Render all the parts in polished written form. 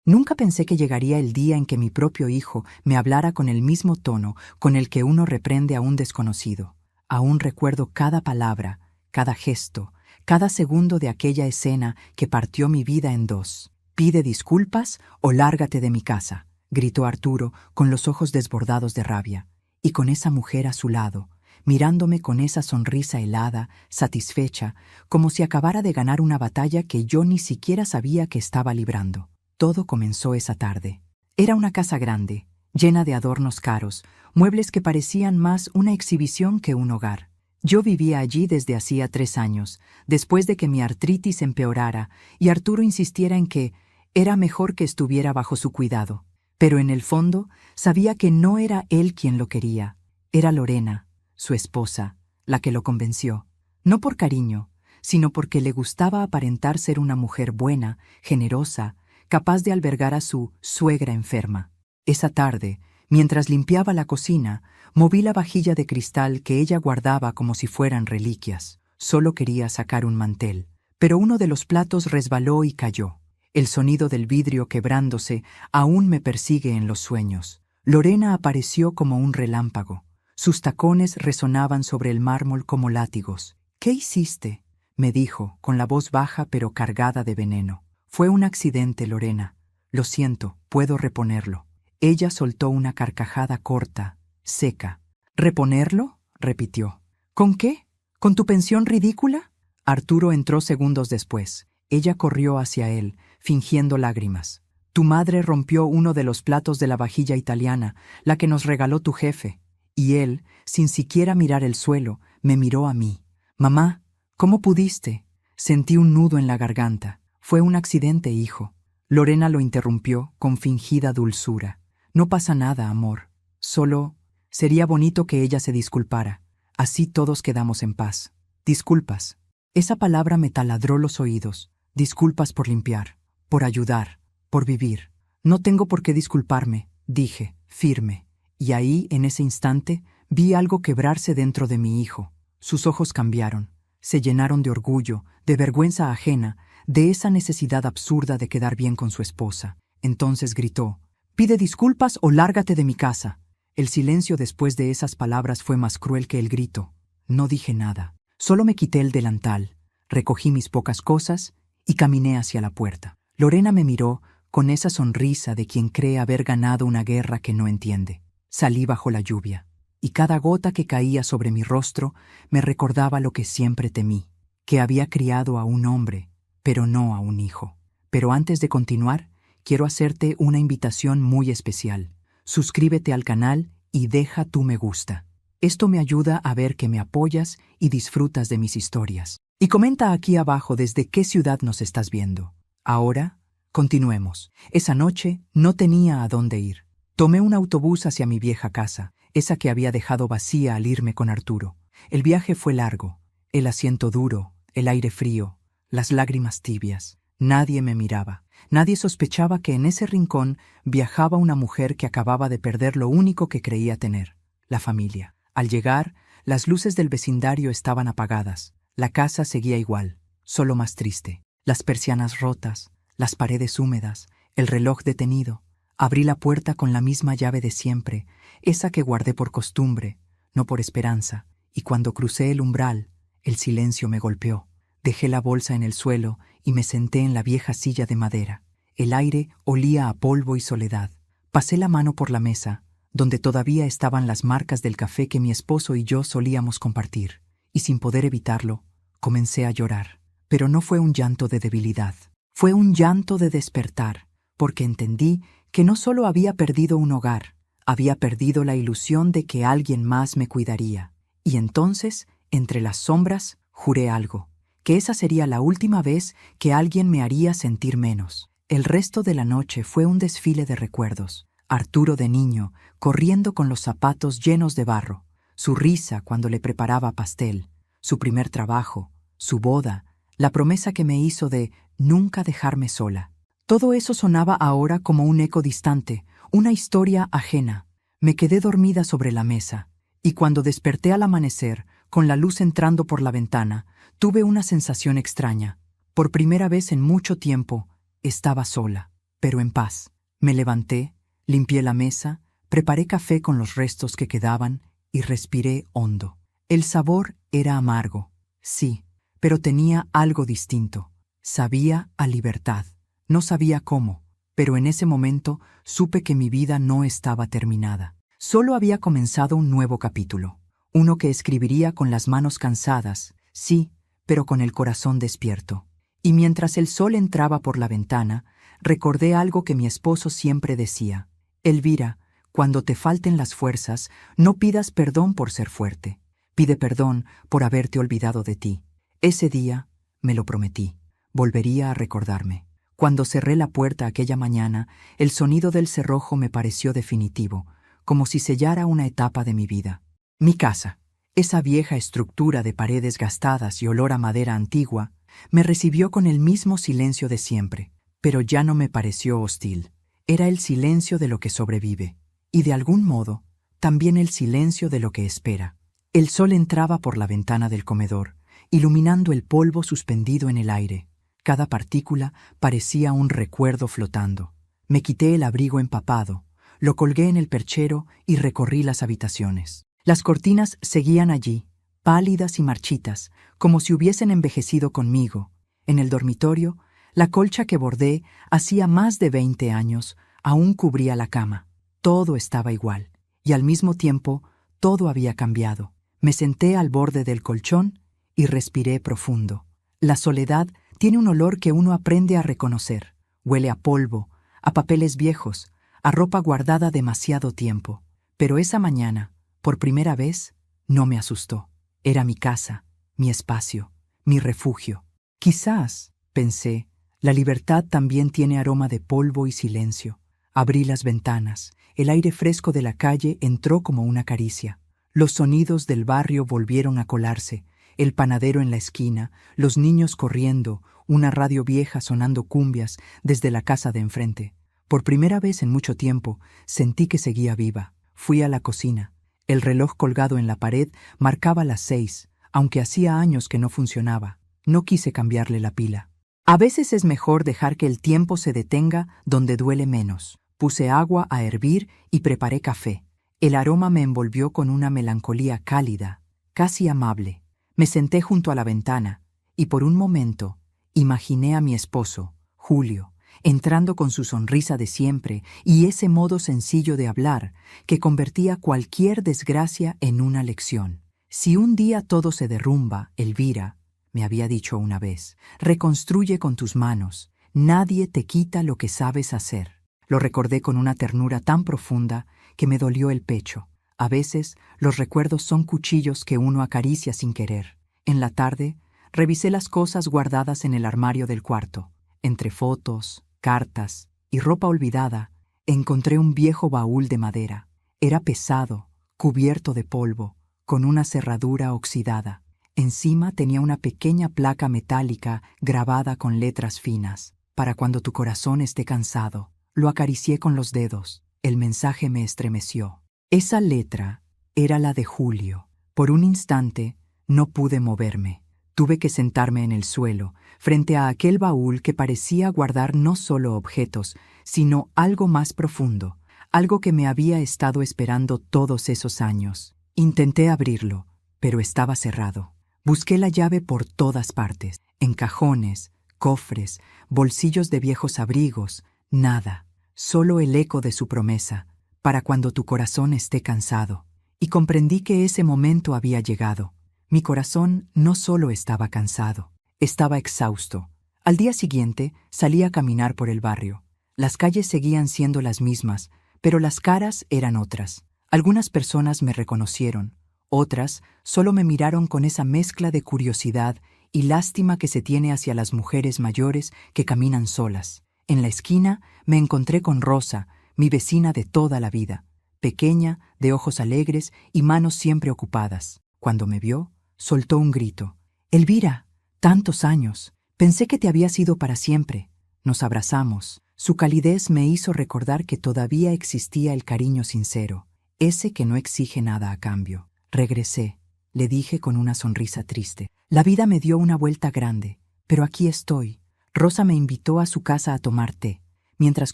Nunca pensé que llegaría el día en que mi propio hijo me hablara con el mismo tono con el que uno reprende a un desconocido. Aún recuerdo cada palabra, cada gesto, cada segundo de aquella escena que partió mi vida en dos. «Pide disculpas o lárgate de mi casa», gritó Arturo con los ojos desbordados de rabia, y con esa mujer a su lado, mirándome con esa sonrisa helada, satisfecha, como si acabara de ganar una batalla que yo ni siquiera sabía que estaba librando. Todo comenzó esa tarde. Era una casa grande, llena de adornos caros, muebles que parecían más una exhibición que un hogar. Yo vivía allí desde hacía 3 años, después de que mi artritis empeorara y Arturo insistiera en que era mejor que estuviera bajo su cuidado. Pero en el fondo sabía que no era él quien lo quería. Era Lorena, su esposa, la que lo convenció. No por cariño, sino porque le gustaba aparentar ser una mujer buena, generosa, capaz de albergar a su suegra enferma. Esa tarde, mientras limpiaba la cocina, moví la vajilla de cristal que ella guardaba como si fueran reliquias. Solo quería sacar un mantel, pero uno de los platos resbaló y cayó. El sonido del vidrio quebrándose aún me persigue en los sueños. Lorena apareció como un relámpago. Sus tacones resonaban sobre el mármol como látigos. «¿Qué hiciste?», me dijo, con la voz baja pero cargada de veneno. «Fue un accidente, Lorena. Lo siento, puedo reponerlo». Ella soltó una carcajada corta, seca. «¿Reponerlo?», repitió. «¿Con qué? ¿Con tu pensión ridícula?». Arturo entró segundos después. Ella corrió hacia él, fingiendo lágrimas. «Tu madre rompió uno de los platos de la vajilla italiana, la que nos regaló tu jefe». Y él, sin siquiera mirar el suelo, me miró a mí. «Mamá, ¿cómo pudiste?». Sentí un nudo en la garganta. «Fue un accidente, hijo». Lorena lo interrumpió con fingida dulzura. «No pasa nada, amor. Solo sería bonito que ella se disculpara. Así todos quedamos en paz». «Disculpas». Esa palabra me taladró los oídos. «Disculpas por limpiar, por ayudar, por vivir». «No tengo por qué disculparme», dije, firme. Y ahí, en ese instante, vi algo quebrarse dentro de mi hijo. Sus ojos cambiaron. Se llenaron de orgullo, de vergüenza ajena, de esa necesidad absurda de quedar bien con su esposa. Entonces gritó: «Pide disculpas o lárgate de mi casa». El silencio después de esas palabras fue más cruel que el grito. No dije nada. Solo me quité el delantal, recogí mis pocas cosas y caminé hacia la puerta. Lorena me miró con esa sonrisa de quien cree haber ganado una guerra que no entiende. Salí bajo la lluvia, y cada gota que caía sobre mi rostro me recordaba lo que siempre temí, que había criado a un hombre, pero no a un hijo. Pero antes de continuar, quiero hacerte una invitación muy especial. Suscríbete al canal y deja tu me gusta. Esto me ayuda a ver que me apoyas y disfrutas de mis historias. Y comenta aquí abajo desde qué ciudad nos estás viendo. Ahora, continuemos. Esa noche no tenía a dónde ir. Tomé un autobús hacia mi vieja casa, esa que había dejado vacía al irme con Arturo. El viaje fue largo, el asiento duro, el aire frío, las lágrimas tibias. Nadie me miraba. Nadie sospechaba que en ese rincón viajaba una mujer que acababa de perder lo único que creía tener, la familia. Al llegar, las luces del vecindario estaban apagadas. La casa seguía igual, solo más triste. Las persianas rotas, las paredes húmedas, el reloj detenido. Abrí la puerta con la misma llave de siempre, esa que guardé por costumbre, no por esperanza, y cuando crucé el umbral, el silencio me golpeó. Dejé la bolsa en el suelo y me senté en la vieja silla de madera. El aire olía a polvo y soledad. Pasé la mano por la mesa, donde todavía estaban las marcas del café que mi esposo y yo solíamos compartir, y sin poder evitarlo, comencé a llorar. Pero no fue un llanto de debilidad, fue un llanto de despertar, porque entendí que no solo había perdido un hogar, había perdido la ilusión de que alguien más me cuidaría. Y entonces, entre las sombras, juré algo, que esa sería la última vez que alguien me haría sentir menos. El resto de la noche fue un desfile de recuerdos. Arturo de niño, corriendo con los zapatos llenos de barro, su risa cuando le preparaba pastel, su primer trabajo, su boda, la promesa que me hizo de nunca dejarme sola. Todo eso sonaba ahora como un eco distante, una historia ajena. Me quedé dormida sobre la mesa, y cuando desperté al amanecer, con la luz entrando por la ventana, tuve una sensación extraña. Por primera vez en mucho tiempo, estaba sola. pero en paz. Me levanté, limpié la mesa, preparé café con los restos que quedaban y respiré hondo. El sabor era amargo, sí, pero tenía algo distinto. Sabía a libertad. No sabía cómo, pero en ese momento supe que mi vida no estaba terminada. Solo había comenzado un nuevo capítulo. Uno que escribiría con las manos cansadas, sí, pero con el corazón despierto. Y mientras el sol entraba por la ventana, recordé algo que mi esposo siempre decía: Elvira, cuando te falten las fuerzas, no pidas perdón por ser fuerte. Pide perdón por haberte olvidado de ti. Ese día, me lo prometí, volvería a recordarme. Cuando cerré la puerta aquella mañana, el sonido del cerrojo me pareció definitivo, como si sellara una etapa de mi vida. Mi casa, esa vieja estructura de paredes gastadas y olor a madera antigua, me recibió con el mismo silencio de siempre, pero ya no me pareció hostil. Era el silencio de lo que sobrevive, y de algún modo, también el silencio de lo que espera. El sol entraba por la ventana del comedor, iluminando el polvo suspendido en el aire. Cada partícula parecía un recuerdo flotando. Me quité el abrigo empapado, lo colgué en el perchero y recorrí las habitaciones. Las cortinas seguían allí, pálidas y marchitas, como si hubiesen envejecido conmigo. En el dormitorio, la colcha que bordé hacía más de 20 años aún cubría la cama. Todo estaba igual, y al mismo tiempo todo había cambiado. Me senté al borde del colchón y respiré profundo. La soledad tiene un olor que uno aprende a reconocer. Huele a polvo, a papeles viejos, a ropa guardada demasiado tiempo. Pero esa mañana, por primera vez, no me asustó. Era mi casa, mi espacio, mi refugio. Quizás, pensé, la libertad también tiene aroma de polvo y silencio. Abrí las ventanas. El aire fresco de la calle entró como una caricia. Los sonidos del barrio volvieron a colarse. El panadero en la esquina, los niños corriendo, una radio vieja sonando cumbias desde la casa de enfrente. Por primera vez en mucho tiempo, sentí que seguía viva. Fui a la cocina. El reloj colgado en la pared marcaba las 6, aunque hacía años que no funcionaba. No quise cambiarle la pila. A veces es mejor dejar que el tiempo se detenga donde duele menos. Puse agua a hervir y preparé café. El aroma me envolvió con una melancolía cálida, casi amable. Me senté junto a la ventana y por un momento imaginé a mi esposo, Julio, entrando con su sonrisa de siempre y ese modo sencillo de hablar que convertía cualquier desgracia en una lección. Si un día todo se derrumba, Elvira, me había dicho una vez, reconstruye con tus manos. Nadie te quita lo que sabes hacer. Lo recordé con una ternura tan profunda que me dolió el pecho. A veces, los recuerdos son cuchillos que uno acaricia sin querer. En la tarde, revisé las cosas guardadas en el armario del cuarto. Entre fotos, cartas y ropa olvidada, encontré un viejo baúl de madera. Era pesado, cubierto de polvo, con una cerradura oxidada. Encima tenía una pequeña placa metálica grabada con letras finas. Para cuando tu corazón esté cansado. Lo acaricié con los dedos. El mensaje me estremeció. Esa letra era la de Julio. Por un instante no pude moverme. Tuve que sentarme en el suelo, frente a aquel baúl que parecía guardar no solo objetos, sino algo más profundo, algo que me había estado esperando todos esos años. Intenté abrirlo, pero estaba cerrado. Busqué la llave por todas partes, en cajones, cofres, bolsillos de viejos abrigos, nada. Solo el eco de su promesa, para cuando tu corazón esté cansado. Y comprendí que ese momento había llegado. Mi corazón no solo estaba cansado, estaba exhausto. Al día siguiente salí a caminar por el barrio. Las calles seguían siendo las mismas, pero las caras eran otras. Algunas personas me reconocieron, otras solo me miraron con esa mezcla de curiosidad y lástima que se tiene hacia las mujeres mayores que caminan solas. En la esquina me encontré con Rosa, mi vecina de toda la vida, pequeña, de ojos alegres y manos siempre ocupadas. Cuando me vio, soltó un grito. «Elvira, tantos años. Pensé que te habías ido para siempre». Nos abrazamos. Su calidez me hizo recordar que todavía existía el cariño sincero, ese que no exige nada a cambio. Regresé, le dije con una sonrisa triste. La vida me dio una vuelta grande, pero aquí estoy. Rosa me invitó a su casa a tomar té. Mientras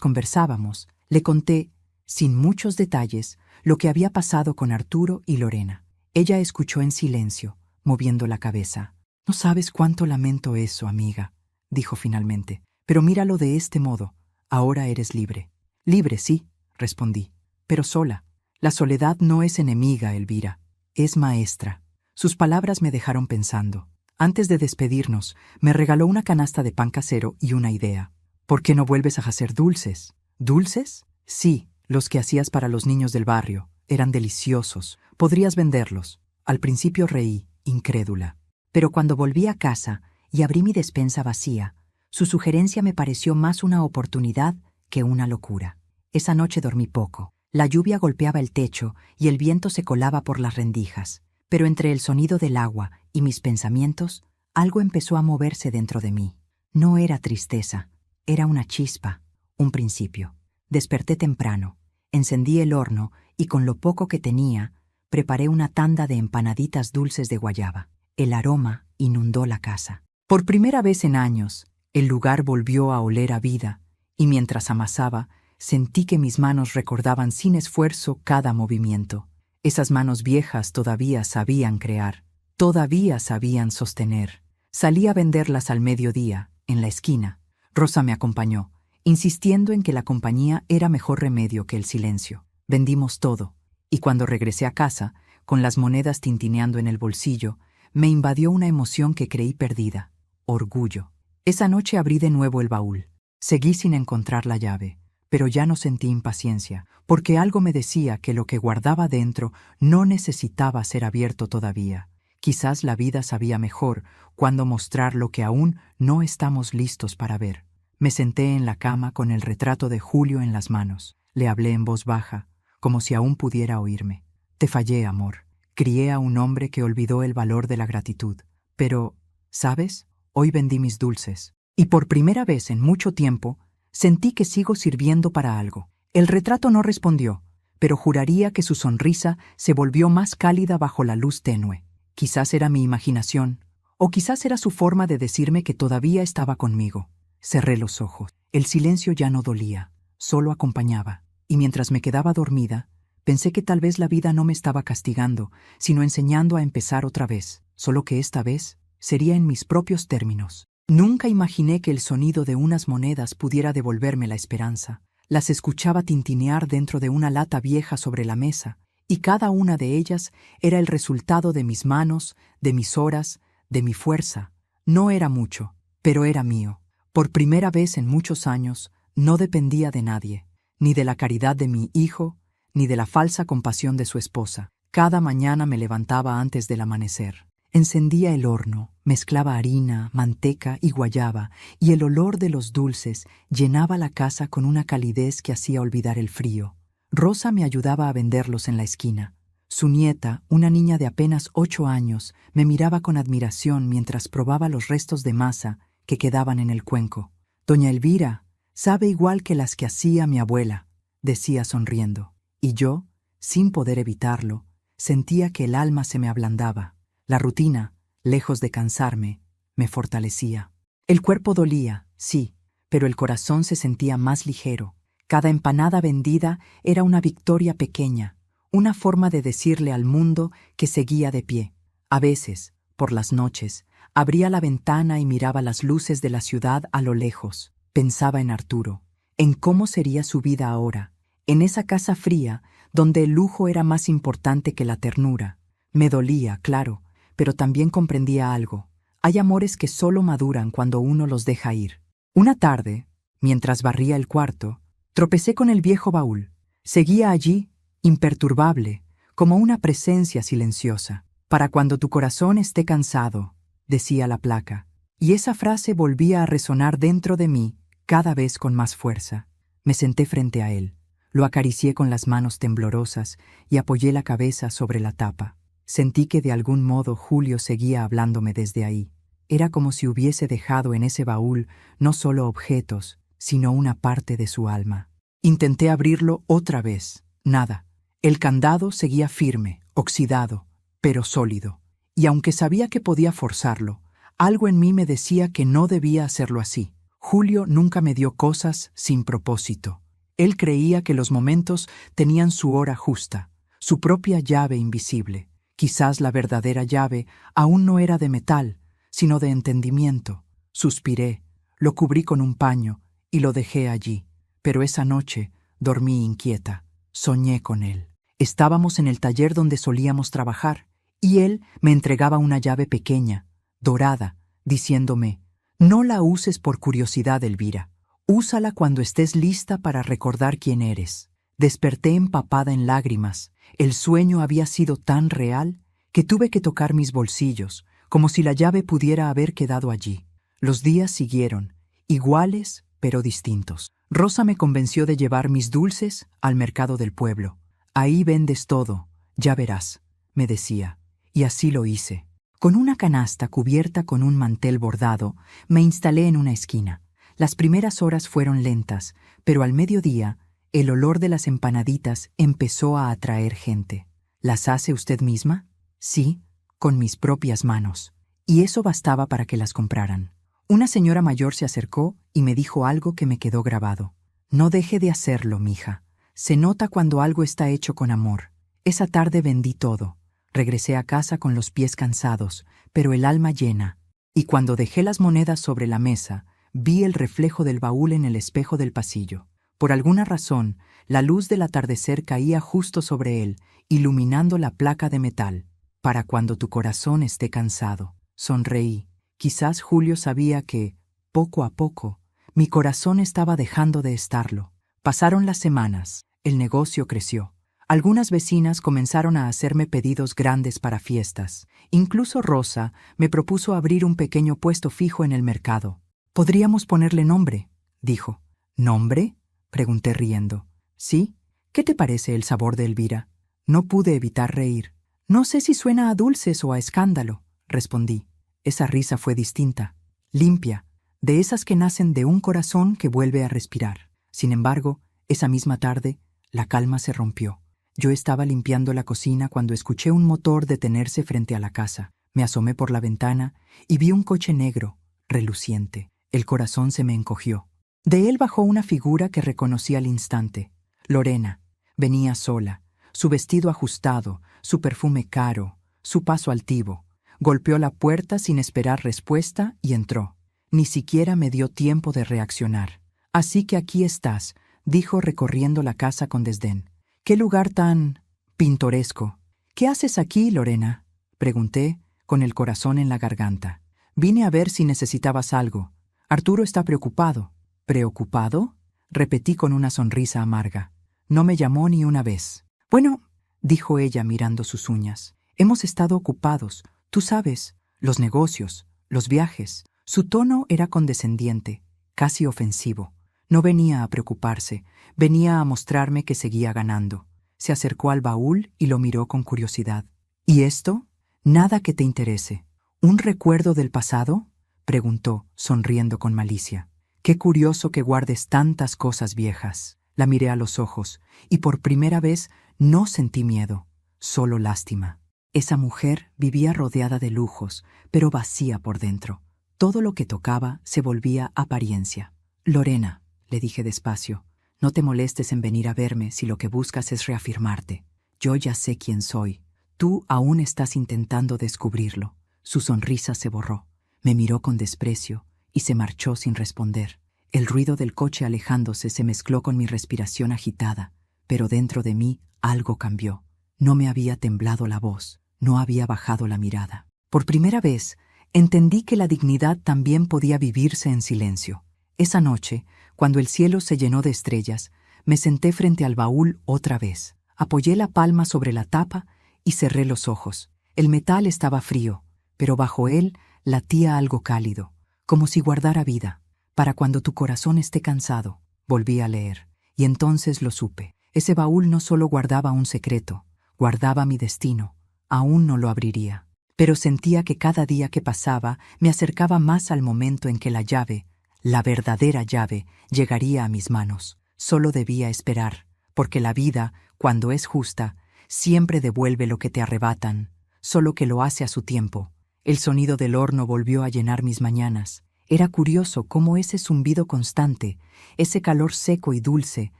conversábamos, le conté, sin muchos detalles, lo que había pasado con Arturo y Lorena. Ella escuchó en silencio, moviendo la cabeza. «No sabes cuánto lamento eso, amiga», dijo finalmente. «Pero míralo de este modo. Ahora eres libre». «Libre, sí», respondí, «pero sola. La soledad no es enemiga, Elvira. Es maestra». Sus palabras me dejaron pensando. Antes de despedirnos, me regaló una canasta de pan casero y una idea. «¿Por qué no vuelves a hacer dulces?» «¿Dulces?» «Sí, los que hacías para los niños del barrio. Eran deliciosos. Podrías venderlos». Al principio reí, incrédula. Pero cuando volví a casa y abrí mi despensa vacía, su sugerencia me pareció más una oportunidad que una locura. Esa noche dormí poco. La lluvia golpeaba el techo y el viento se colaba por las rendijas. Pero entre el sonido del agua y mis pensamientos, algo empezó a moverse dentro de mí. No era tristeza, era una chispa, un principio. Desperté temprano, encendí el horno y con lo poco que tenía, preparé una tanda de empanaditas dulces de guayaba. El aroma inundó la casa. Por primera vez en años, el lugar volvió a oler a vida, y mientras amasaba, sentí que mis manos recordaban sin esfuerzo cada movimiento. Esas manos viejas todavía sabían crear, todavía sabían sostener. Salí a venderlas al mediodía, en la esquina. Rosa me acompañó, insistiendo en que la compañía era mejor remedio que el silencio. Vendimos todo, y cuando regresé a casa, con las monedas tintineando en el bolsillo, me invadió una emoción que creí perdida, orgullo. Esa noche abrí de nuevo el baúl. Seguí sin encontrar la llave, pero ya no sentí impaciencia, porque algo me decía que lo que guardaba dentro no necesitaba ser abierto todavía. Quizás la vida sabía mejor cuándo mostrar lo que aún no estamos listos para ver. Me senté en la cama con el retrato de Julio en las manos. Le hablé en voz baja, como si aún pudiera oírme. «Te fallé, amor. Crié a un hombre que olvidó el valor de la gratitud. Pero, ¿sabes? Hoy vendí mis dulces. Y por primera vez en mucho tiempo, sentí que sigo sirviendo para algo». El retrato no respondió, pero juraría que su sonrisa se volvió más cálida bajo la luz tenue. Quizás era mi imaginación, o quizás era su forma de decirme que todavía estaba conmigo. Cerré los ojos. El silencio ya no dolía, solo acompañaba. Y mientras me quedaba dormida, pensé que tal vez la vida no me estaba castigando, sino enseñando a empezar otra vez, solo que esta vez sería en mis propios términos. Nunca imaginé que el sonido de unas monedas pudiera devolverme la esperanza. Las escuchaba tintinear dentro de una lata vieja sobre la mesa, y cada una de ellas era el resultado de mis manos, de mis horas, de mi fuerza. No era mucho, pero era mío. Por primera vez en muchos años, no dependía de nadie, ni de la caridad de mi hijo, ni de la falsa compasión de su esposa. Cada mañana me levantaba antes del amanecer. Encendía el horno, mezclaba harina, manteca y guayaba, y el olor de los dulces llenaba la casa con una calidez que hacía olvidar el frío. Rosa me ayudaba a venderlos en la esquina. Su nieta, una niña de apenas 8 años, me miraba con admiración mientras probaba los restos de masa que quedaban en el cuenco. «Doña Elvira sabe igual que las que hacía mi abuela», decía sonriendo. Y yo, sin poder evitarlo, sentía que el alma se me ablandaba. La rutina, lejos de cansarme, me fortalecía. El cuerpo dolía, sí, pero el corazón se sentía más ligero. Cada empanada vendida era una victoria pequeña, una forma de decirle al mundo que seguía de pie. A veces, por las noches, abría la ventana y miraba las luces de la ciudad a lo lejos. Pensaba en Arturo, en cómo sería su vida ahora, en esa casa fría donde el lujo era más importante que la ternura. Me dolía, claro, pero también comprendía algo. Hay amores que solo maduran cuando uno los deja ir. Una tarde, mientras barría el cuarto, tropecé con el viejo baúl. Seguía allí, imperturbable, como una presencia silenciosa. «Para cuando tu corazón esté cansado», decía la placa, y esa frase volvía a resonar dentro de mí cada vez con más fuerza. Me senté frente a él, lo acaricié con las manos temblorosas y apoyé la cabeza sobre la tapa. Sentí que de algún modo Julio seguía hablándome desde ahí. Era como si hubiese dejado en ese baúl no solo objetos, sino una parte de su alma. Intenté abrirlo otra vez. Nada. El candado seguía firme, oxidado, pero sólido. Y aunque sabía que podía forzarlo, algo en mí me decía que no debía hacerlo así. Julio nunca me dio cosas sin propósito. Él creía que los momentos tenían su hora justa, su propia llave invisible. Quizás la verdadera llave aún no era de metal, sino de entendimiento. Suspiré, lo cubrí con un paño y lo dejé allí. Pero esa noche dormí inquieta. Soñé con él. Estábamos en el taller donde solíamos trabajar, y él me entregaba una llave pequeña, dorada, diciéndome: «No la uses por curiosidad, Elvira. Úsala cuando estés lista para recordar quién eres». Desperté empapada en lágrimas. El sueño había sido tan real que tuve que tocar mis bolsillos, como si la llave pudiera haber quedado allí. Los días siguieron, iguales pero distintos. Rosa me convenció de llevar mis dulces al mercado del pueblo. «Ahí vendes todo, ya verás», me decía, y así lo hice. Con una canasta cubierta con un mantel bordado, me instalé en una esquina. Las primeras horas fueron lentas, pero al mediodía, el olor de las empanaditas empezó a atraer gente. «¿Las hace usted misma?» «Sí, con mis propias manos». Y eso bastaba para que las compraran. Una señora mayor se acercó y me dijo algo que me quedó grabado. «No deje de hacerlo, mija. Se nota cuando algo está hecho con amor». Esa tarde vendí todo. Regresé a casa con los pies cansados, pero el alma llena. Y cuando dejé las monedas sobre la mesa, vi el reflejo del baúl en el espejo del pasillo. Por alguna razón, la luz del atardecer caía justo sobre él, iluminando la placa de metal. «Para cuando tu corazón esté cansado». Sonreí. Quizás Julio sabía que, poco a poco, mi corazón estaba dejando de estarlo. Pasaron las semanas. El negocio creció. Algunas vecinas comenzaron a hacerme pedidos grandes para fiestas. Incluso Rosa me propuso abrir un pequeño puesto fijo en el mercado. «Podríamos ponerle nombre», dijo. «¿Nombre?», pregunté riendo. «Sí. ¿Qué te parece el sabor de Elvira?». No pude evitar reír. «No sé si suena a dulces o a escándalo», respondí. Esa risa fue distinta, limpia, de esas que nacen de un corazón que vuelve a respirar. Sin embargo, esa misma tarde, la calma se rompió. Yo estaba limpiando la cocina cuando escuché un motor detenerse frente a la casa. Me asomé por la ventana y vi un coche negro, reluciente. El corazón se me encogió. De él bajó una figura que reconocí al instante. Lorena. Venía sola, su vestido ajustado, su perfume caro, su paso altivo. Golpeó la puerta sin esperar respuesta y entró. Ni siquiera me dio tiempo de reaccionar. «Así que aquí estás», dijo recorriendo la casa con desdén. «Qué lugar tan pintoresco». «¿Qué haces aquí, Lorena?», pregunté, con el corazón en la garganta. «Vine a ver si necesitabas algo. Arturo está preocupado». «¿Preocupado?», repetí con una sonrisa amarga. No me llamó ni una vez. «Bueno», dijo ella mirando sus uñas, «hemos estado ocupados. Tú sabes, los negocios, los viajes». Su tono era condescendiente, casi ofensivo. No venía a preocuparse, venía a mostrarme que seguía ganando. Se acercó al baúl y lo miró con curiosidad. «¿Y esto?». «Nada que te interese». «¿Un recuerdo del pasado?», preguntó, sonriendo con malicia. «Qué curioso que guardes tantas cosas viejas». La miré a los ojos, y por primera vez no sentí miedo, solo lástima. Esa mujer vivía rodeada de lujos, pero vacía por dentro. Todo lo que tocaba se volvía apariencia. «Lorena», le dije despacio, «no te molestes en venir a verme si lo que buscas es reafirmarte. Yo ya sé quién soy. Tú aún estás intentando descubrirlo». Su sonrisa se borró. Me miró con desprecio y se marchó sin responder. El ruido del coche alejándose se mezcló con mi respiración agitada, pero dentro de mí algo cambió. No me había temblado la voz, no había bajado la mirada. Por primera vez, entendí que la dignidad también podía vivirse en silencio. Esa noche, cuando el cielo se llenó de estrellas, me senté frente al baúl otra vez. Apoyé la palma sobre la tapa y cerré los ojos. El metal estaba frío, pero bajo él latía algo cálido, como si guardara vida. «Para cuando tu corazón esté cansado», volví a leer, y entonces lo supe. Ese baúl no solo guardaba un secreto, guardaba mi destino. Aún no lo abriría, pero sentía que cada día que pasaba me acercaba más al momento en que la llave, la verdadera llave, llegaría a mis manos. Solo debía esperar, porque la vida, cuando es justa, siempre devuelve lo que te arrebatan, solo que lo hace a su tiempo. El sonido del horno volvió a llenar mis mañanas. Era curioso cómo ese zumbido constante, ese calor seco y dulce,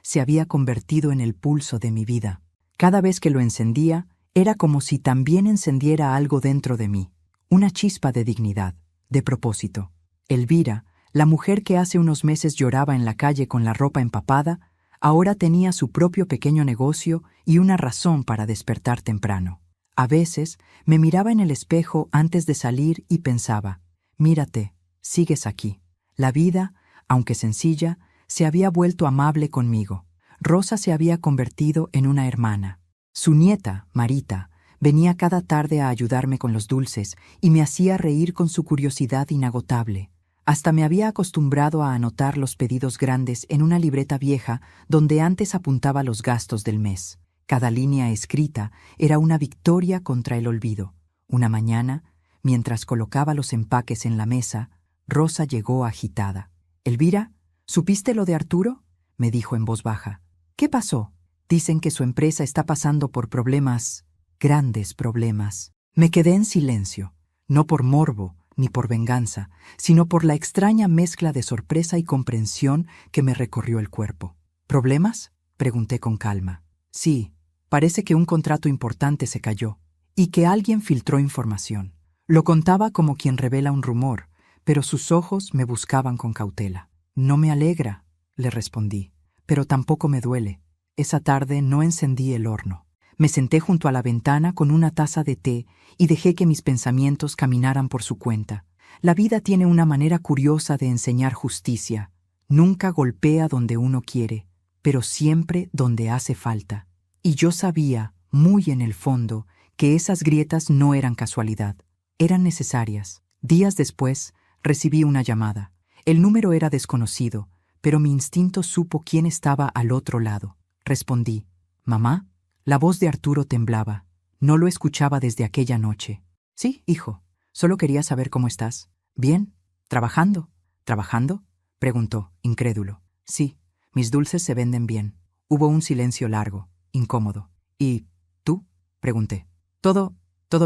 se había convertido en el pulso de mi vida. Cada vez que lo encendía, era como si también encendiera algo dentro de mí, una chispa de dignidad, de propósito. Elvira, la mujer que hace unos meses lloraba en la calle con la ropa empapada, ahora tenía su propio pequeño negocio y una razón para despertar temprano. A veces me miraba en el espejo antes de salir y pensaba, mírate, sigues aquí. La vida, aunque sencilla, se había vuelto amable conmigo. Rosa se había convertido en una hermana. Su nieta, Marita, venía cada tarde a ayudarme con los dulces y me hacía reír con su curiosidad inagotable. Hasta me había acostumbrado a anotar los pedidos grandes en una libreta vieja donde antes apuntaba los gastos del mes. Cada línea escrita era una victoria contra el olvido. Una mañana, mientras colocaba los empaques en la mesa, Rosa llegó agitada. «Elvira, ¿supiste lo de Arturo?», me dijo en voz baja. «¿Qué pasó?». «Dicen que su empresa está pasando por problemas, grandes problemas». Me quedé en silencio, no por morbo ni por venganza, sino por la extraña mezcla de sorpresa y comprensión que me recorrió el cuerpo. «¿Problemas?», pregunté con calma. «Sí, parece que un contrato importante se cayó y que alguien filtró información». Lo contaba como quien revela un rumor, pero sus ojos me buscaban con cautela. «No me alegra», le respondí, «pero tampoco me duele». Esa tarde no encendí el horno. Me senté junto a la ventana con una taza de té y dejé que mis pensamientos caminaran por su cuenta. La vida tiene una manera curiosa de enseñar justicia. Nunca golpea donde uno quiere, pero siempre donde hace falta. Y yo sabía, muy en el fondo, que esas grietas no eran casualidad, eran necesarias. Días después, recibí una llamada. El número era desconocido, pero mi instinto supo quién estaba al otro lado. Respondí, «¿Mamá?». La voz de Arturo temblaba. No lo escuchaba desde aquella noche. «Sí, hijo. Solo quería saber cómo estás». «Bien. ¿Trabajando?». «¿Trabajando?», preguntó, incrédulo. «Sí, mis dulces se venden bien». Hubo un silencio largo, incómodo. «¿Y tú?», pregunté. Todo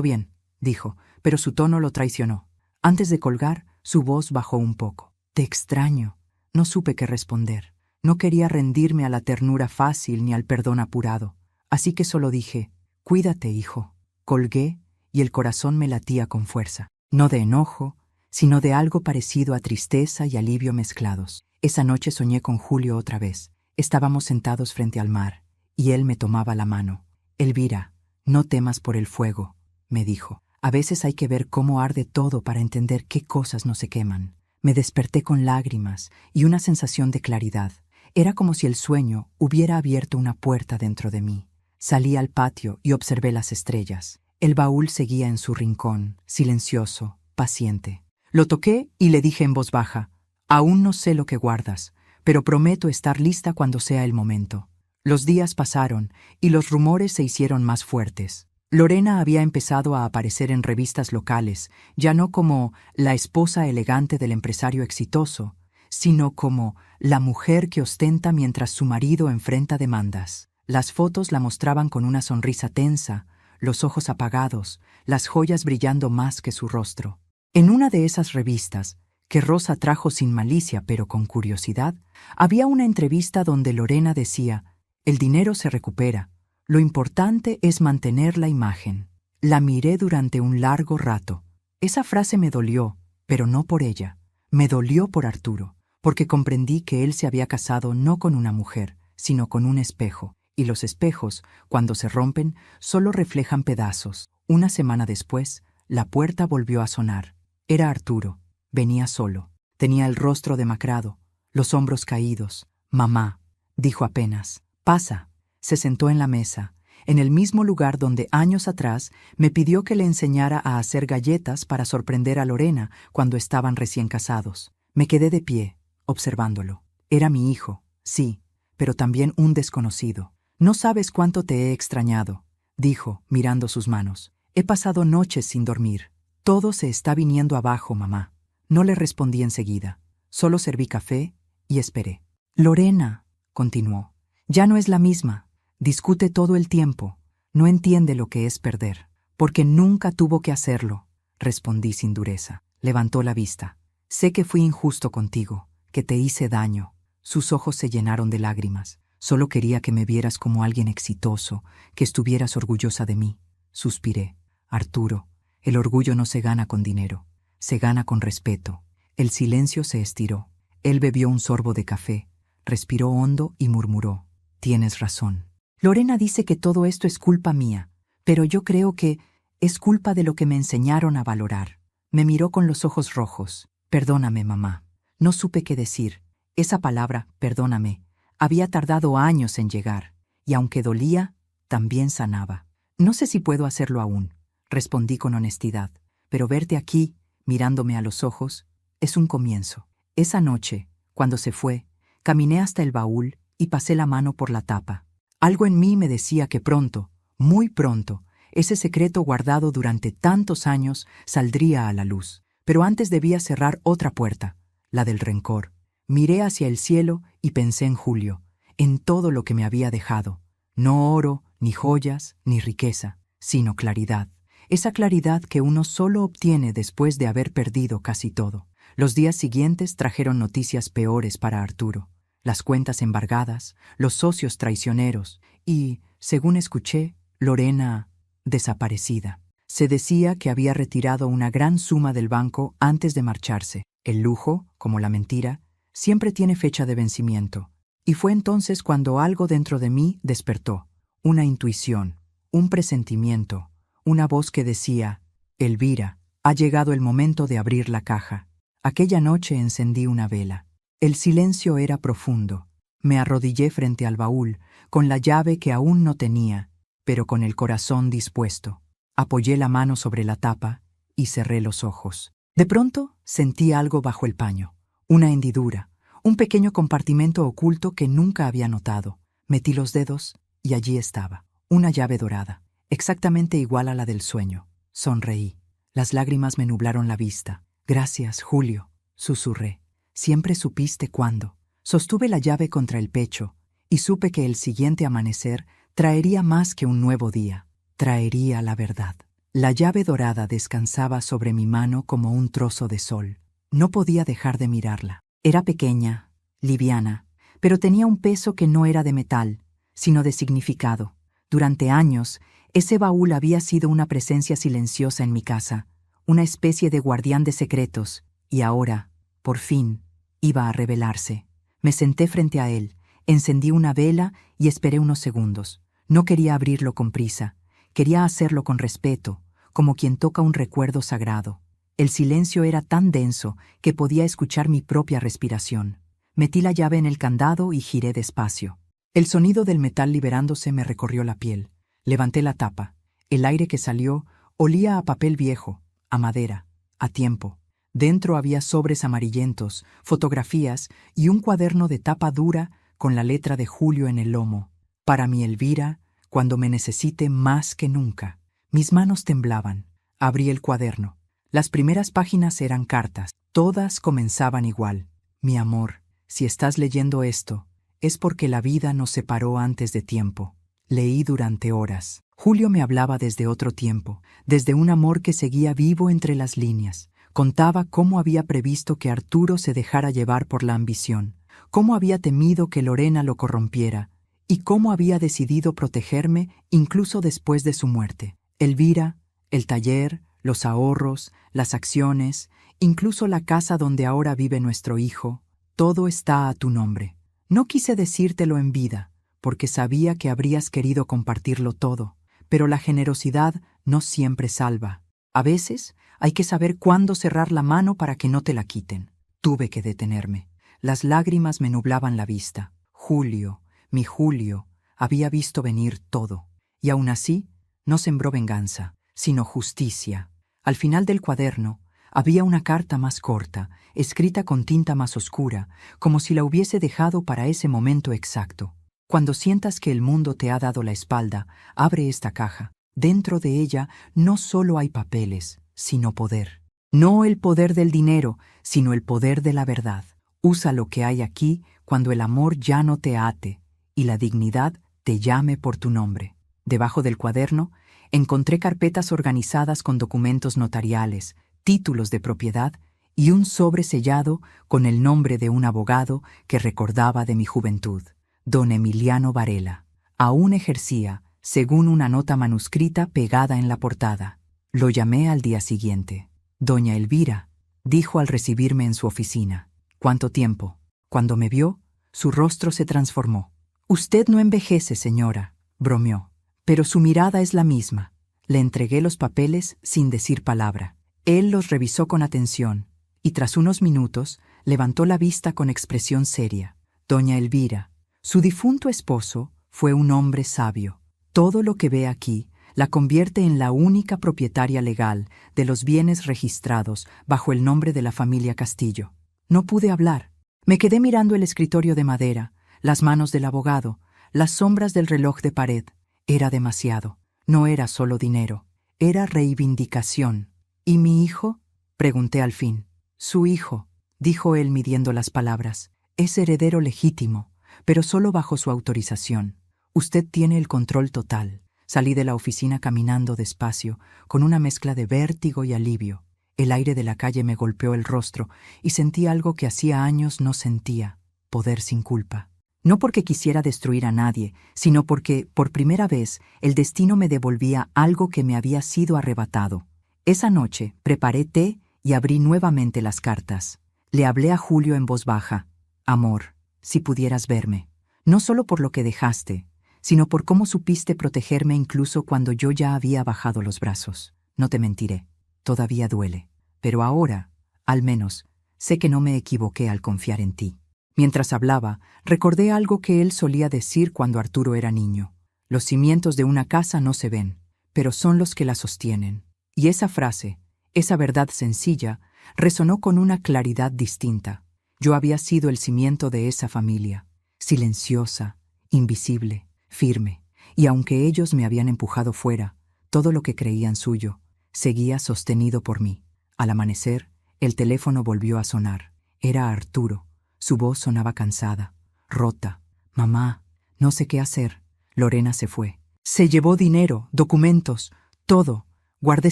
bien», dijo, pero su tono lo traicionó. Antes de colgar, su voz bajó un poco. «Te extraño». No supe qué responder. No quería rendirme a la ternura fácil ni al perdón apurado. Así que solo dije, «Cuídate, hijo». Colgué y el corazón me latía con fuerza. No de enojo, sino de algo parecido a tristeza y alivio mezclados. Esa noche soñé con Julio otra vez. Estábamos sentados frente al mar, y él me tomaba la mano. «Elvira, no temas por el fuego», me dijo. «A veces hay que ver cómo arde todo para entender qué cosas no se queman». Me desperté con lágrimas y una sensación de claridad. Era como si el sueño hubiera abierto una puerta dentro de mí. Salí al patio y observé las estrellas. El baúl seguía en su rincón, silencioso, paciente. Lo toqué y le dije en voz baja, «Aún no sé lo que guardas, pero prometo estar lista cuando sea el momento». Los días pasaron y los rumores se hicieron más fuertes. Lorena había empezado a aparecer en revistas locales, ya no como la esposa elegante del empresario exitoso, sino como la mujer que ostenta mientras su marido enfrenta demandas. Las fotos la mostraban con una sonrisa tensa, los ojos apagados, las joyas brillando más que su rostro. En una de esas revistas, que Rosa trajo sin malicia pero con curiosidad, había una entrevista donde Lorena decía, «El dinero se recupera. Lo importante es mantener la imagen». La miré durante un largo rato. Esa frase me dolió, pero no por ella. Me dolió por Arturo, porque comprendí que él se había casado no con una mujer, sino con un espejo, y los espejos, cuando se rompen, solo reflejan pedazos. Una semana después, la puerta volvió a sonar. Era Arturo. Venía solo. Tenía el rostro demacrado, los hombros caídos. «Mamá», dijo apenas. «Pasa». Se sentó en la mesa, en el mismo lugar donde años atrás me pidió que le enseñara a hacer galletas para sorprender a Lorena cuando estaban recién casados. Me quedé de pie, observándolo. Era mi hijo, sí, pero también un desconocido. «No sabes cuánto te he extrañado», dijo, mirando sus manos. «He pasado noches sin dormir. Todo se está viniendo abajo, mamá». No le respondí enseguida. Solo serví café y esperé. «Lorena», continuó, «ya no es la misma. Discute todo el tiempo. No entiende lo que es perder». «Porque nunca tuvo que hacerlo», respondí sin dureza. Levantó la vista. Sé que fui injusto contigo, que te hice daño. Sus ojos se llenaron de lágrimas. Solo quería que me vieras como alguien exitoso, que estuvieras orgullosa de mí. Suspiré. Arturo, el orgullo no se gana con dinero, se gana con respeto. El silencio se estiró. Él bebió un sorbo de café, respiró hondo y murmuró: tienes razón. Lorena dice que todo esto es culpa mía, pero yo creo que es culpa de lo que me enseñaron a valorar. Me miró con los ojos rojos. Perdóname, mamá. No supe qué decir. Esa palabra, perdóname, había tardado años en llegar, y aunque dolía, también sanaba. No sé si puedo hacerlo aún, respondí con honestidad, pero verte aquí, mirándome a los ojos, es un comienzo. Esa noche, cuando se fue, caminé hasta el baúl y pasé la mano por la tapa. Algo en mí me decía que pronto, muy pronto, ese secreto guardado durante tantos años saldría a la luz. Pero antes debía cerrar otra puerta, la del rencor. Miré hacia el cielo y pensé en Julio, en todo lo que me había dejado. No oro, ni joyas, ni riqueza, sino claridad. Esa claridad que uno solo obtiene después de haber perdido casi todo. Los días siguientes trajeron noticias peores para Arturo. Las cuentas embargadas, los socios traicioneros y, según escuché, Lorena desaparecida. Se decía que había retirado una gran suma del banco antes de marcharse. El lujo, como la mentira, siempre tiene fecha de vencimiento. Y fue entonces cuando algo dentro de mí despertó. Una intuición, un presentimiento, una voz que decía: Elvira, ha llegado el momento de abrir la caja. Aquella noche encendí una vela. El silencio era profundo. Me arrodillé frente al baúl, con la llave que aún no tenía, pero con el corazón dispuesto. Apoyé la mano sobre la tapa y cerré los ojos. De pronto sentí algo bajo el paño, una hendidura, un pequeño compartimento oculto que nunca había notado. Metí los dedos y allí estaba, una llave dorada, exactamente igual a la del sueño. Sonreí. Las lágrimas me nublaron la vista. Gracias, Julio, susurré. Siempre supiste cuándo. Sostuve la llave contra el pecho y supe que el siguiente amanecer traería más que un nuevo día. Traería la verdad. La llave dorada descansaba sobre mi mano como un trozo de sol. No podía dejar de mirarla. Era pequeña, liviana, pero tenía un peso que no era de metal, sino de significado. Durante años, ese baúl había sido una presencia silenciosa en mi casa, una especie de guardián de secretos, y ahora, por fin, iba a revelarse. Me senté frente a él, encendí una vela y esperé unos segundos. No quería abrirlo con prisa. Quería hacerlo con respeto, como quien toca un recuerdo sagrado. El silencio era tan denso que podía escuchar mi propia respiración. Metí la llave en el candado y giré despacio. El sonido del metal liberándose me recorrió la piel. Levanté la tapa. El aire que salió olía a papel viejo, a madera, a tiempo. Dentro había sobres amarillentos, fotografías y un cuaderno de tapa dura con la letra de Julio en el lomo. Para mi Elvira, cuando me necesite más que nunca. Mis manos temblaban. Abrí el cuaderno. Las primeras páginas eran cartas. Todas comenzaban igual. Mi amor, si estás leyendo esto, es porque la vida nos separó antes de tiempo. Leí durante horas. Julio me hablaba desde otro tiempo, desde un amor que seguía vivo entre las líneas. Contaba cómo había previsto que Arturo se dejara llevar por la ambición, cómo había temido que Lorena lo corrompiera, y cómo había decidido protegerme incluso después de su muerte. Elvira, el taller, los ahorros, las acciones, incluso la casa donde ahora vive nuestro hijo, todo está a tu nombre. No quise decírtelo en vida, porque sabía que habrías querido compartirlo todo, pero la generosidad no siempre salva. A veces hay que saber cuándo cerrar la mano para que no te la quiten. Tuve que detenerme. Las lágrimas me nublaban la vista. Julio, mi Julio, había visto venir todo, y aún así no sembró venganza, sino justicia. Al final del cuaderno había una carta más corta, escrita con tinta más oscura, como si la hubiese dejado para ese momento exacto. Cuando sientas que el mundo te ha dado la espalda, abre esta caja. Dentro de ella no solo hay papeles, sino poder. No el poder del dinero, sino el poder de la verdad. Usa lo que hay aquí cuando el amor ya no te ate y la dignidad te llame por tu nombre. Debajo del cuaderno encontré carpetas organizadas con documentos notariales, títulos de propiedad y un sobre sellado con el nombre de un abogado que recordaba de mi juventud, don Emiliano Varela. Aún ejercía, según una nota manuscrita pegada en la portada. Lo llamé al día siguiente. Doña Elvira, dijo al recibirme en su oficina. ¿Cuánto tiempo? Cuando me vio, su rostro se transformó. Usted no envejece, señora, bromeó, pero su mirada es la misma. Le entregué los papeles sin decir palabra. Él los revisó con atención, y tras unos minutos levantó la vista con expresión seria. Doña Elvira, su difunto esposo fue un hombre sabio. Todo lo que ve aquí la convierte en la única propietaria legal de los bienes registrados bajo el nombre de la familia Castillo. No pude hablar. Me quedé mirando el escritorio de madera, las manos del abogado, las sombras del reloj de pared. Era demasiado. No era solo dinero, era reivindicación. ¿Y mi hijo? Pregunté al fin. Su hijo, dijo él midiendo las palabras, es heredero legítimo, pero solo bajo su autorización. Usted tiene el control total. Salí de la oficina caminando despacio, con una mezcla de vértigo y alivio. El aire de la calle me golpeó el rostro y sentí algo que hacía años no sentía: poder sin culpa. No porque quisiera destruir a nadie, sino porque, por primera vez, el destino me devolvía algo que me había sido arrebatado. Esa noche preparé té y abrí nuevamente las cartas. Le hablé a Julio en voz baja. Amor, si pudieras verme. No solo por lo que dejaste, sino por cómo supiste protegerme incluso cuando yo ya había bajado los brazos. No te mentiré, todavía duele. Pero ahora, al menos, sé que no me equivoqué al confiar en ti. Mientras hablaba, recordé algo que él solía decir cuando Arturo era niño. Los cimientos de una casa no se ven, pero son los que la sostienen. Y esa frase, esa verdad sencilla, resonó con una claridad distinta. Yo había sido el cimiento de esa familia, silenciosa, invisible, firme, y aunque ellos me habían empujado fuera, todo lo que creían suyo seguía sostenido por mí. Al amanecer, el teléfono volvió a sonar. Era Arturo. Su voz sonaba cansada, rota. Mamá, no sé qué hacer. Lorena se fue. Se llevó dinero, documentos, todo. Guardé